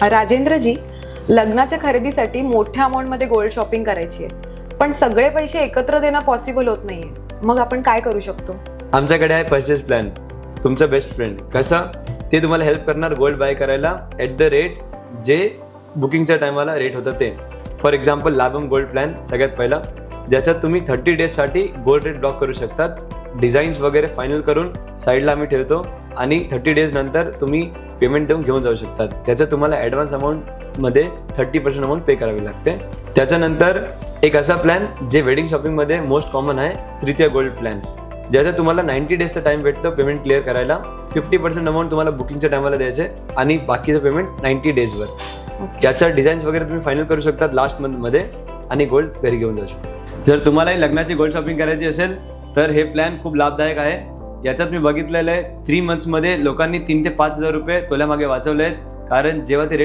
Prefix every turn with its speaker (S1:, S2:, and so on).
S1: राजेंद्रजी, लग्नाच्या खरेदीसाठी मोठ्या अमाऊंटमध्ये गोल्ड शॉपिंग करायची आहे, पण सगळे पैसे एकत्र देणं पॉसिबल होत नाहीये. मग आपण काय करू शकतो?
S2: आमच्याकडे आहे परचेस प्लॅन, तुमचा बेस्ट फ्रेंड. कसं ते तुम्हाला हेल्प करणार गोल्ड बाय करायला ॲट द रेट जे बुकिंगच्या टायमाला रेट होतं ते. फॉर एक्झाम्पल लाभम गोल्ड प्लॅन सगळ्यात पहिला, ज्याच्यात तुम्ही 30 डेजसाठी गोल्ड रेट ब्लॉक करू शकतात. डिझाईन्स वगैरे फायनल करून साईडला आम्ही ठेवतो आणि 30 डेज नंतर तुम्ही पेमेंट देऊन घेऊन जाऊ शकतात. त्याचं तुम्हाला ॲडव्हान्स अमाऊंटमध्ये 30% अमाऊंट पे करावी लागते. त्याच्यानंतर एक असा प्लॅन जे वेडिंग शॉपिंगमध्ये मोस्ट कॉमन आहे, तृतीय गोल्ड प्लॅन, ज्याचा तुम्हाला 90 डेजचा टाइम भेटतो पेमेंट क्लिअर करायला. 50% अमाऊंट तुम्हाला बुकिंगच्या टायमाला द्यायचे आणि बाकीचं पेमेंट 90 डेजवर. त्याच्या डिझाईन्स वगैरे तुम्ही फायनल करू शकतात लास्ट मंथमध्ये आणि गोल्ड घरी घेऊन जाऊ शकता. जर तुम्हालाही लग्नाची गोल्ड शॉपिंग करायची असेल तर हे प्लॅन खूप लाभदायक आहे. याच्यात मी बघितलेलं आहे 3 मंथ्समध्ये लोकांनी 3,000 ते 5,000 रुपये तोल्यामागे वाचवले आहेत, कारण जेव्हा ते